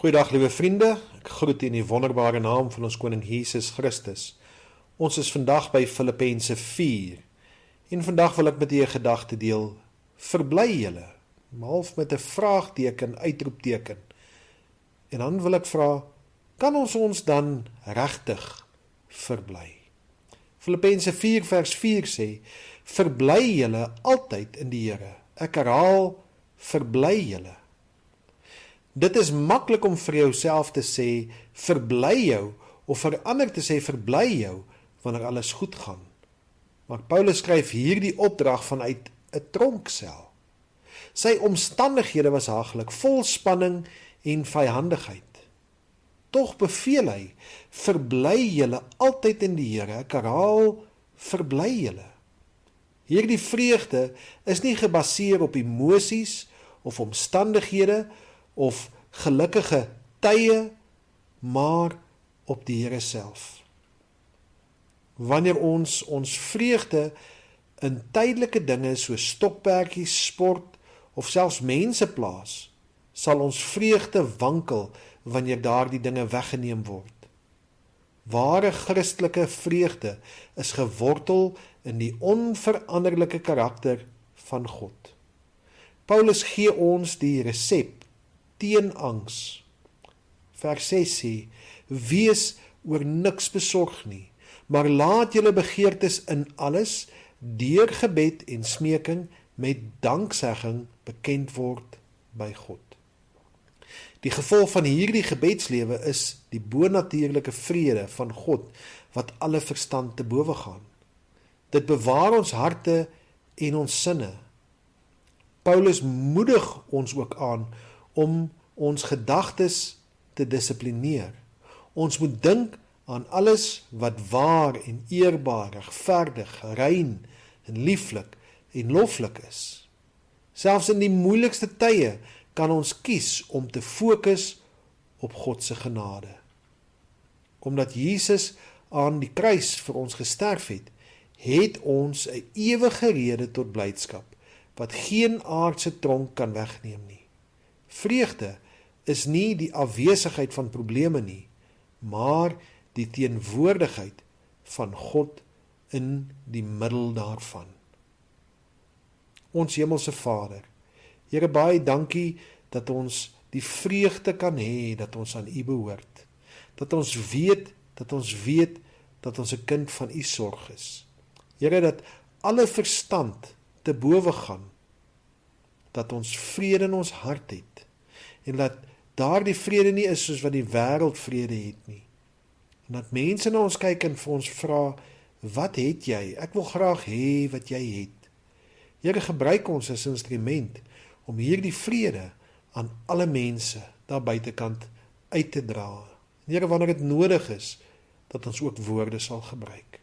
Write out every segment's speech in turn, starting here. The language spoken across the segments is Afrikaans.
Goeiedag liewe vriende, ek groet u in die wonderbare naam van ons koning Jesus Christus. Ons is vandag by Filippense 4 en vandag wil ek met u 'n gedagte deel, verbly julle, half met 'n vraagteken, uitroepteken. En dan wil ek vra, kan ons dan regtig verbly? Filippense 4 vers 4 sê, verbly julle altyd in die Here. Ek herhaal, verbly julle. Dit is maklik om vir jouself te sê, verbly jou, of vir ander te sê, verbly jou, wanneer alles goed gaan. Maar Paulus skryf hierdie opdrag vanuit 'n tronksel. Sy omstandighede was haglik, vol spanning en vyhandigheid. Tog beveel hy, verbly julle altyd in die Here. Ek herhaal, verbly julle. Hierdie vreugde is nie gebaseer op emosies of omstandighede of gelukkige tye, maar op die Here self. Wanneer ons vreugde in tydelike dinge soos stokperdjies, sport of selfs mense plaas, sal ons vreugde wankel wanneer daardie dinge weggeneem word. Ware Christelike vreugde is gewortel in die onveranderlike karakter van God. Paulus gee ons die resep teen angs. Vers 6 sê, wees oor niks besorg nie, maar laat julle begeertes in alles deur gebed en smeking met danksegging bekend word by God. Die gevolg van hierdie gebedslewe is die bonatuurlike vrede van God wat alle verstand te bowe gaan. Dit bewaar ons harte en ons sinne. Paulus moedig ons ook aan om ons gedagtes te dissiplineer. Ons moet dink aan alles wat waar en eerbaar, regverdig, rein en lieflik en loflik is. Selfs in die moeilikste tye kan ons kies om te fokus op God se genade. Omdat Jesus aan die kruis vir ons gesterf het ons 'n ewige rede tot blydskap, wat geen aardse tronk kan wegneem nie. Vreugde is nie die afwesigheid van probleme nie, maar die teenwoordigheid van God in die middel daarvan. Ons hemelse Vader, Here, baie dankie dat ons die vreugde kan hê dat ons aan U behoort. Dat ons weet dat ons 'n kind van U sorg is. Here, dat alle verstand te bowe gaan, dat ons vrede in ons hart het, en dat daardie vrede nie is soos wat die wêreld vrede het nie. En dat mense na ons kyk en vir ons vra, wat het jy? Ek wil graag hê wat jy het. Here, gebruik ons as instrument om hierdie vrede aan alle mense daar buitekant uit te dra. Here, wanneer dit nodig is, dat ons ook woorde sal gebruik.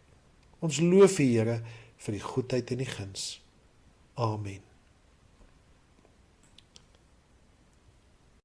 Ons loof U, Here, vir die goedheid en die guns. Amen.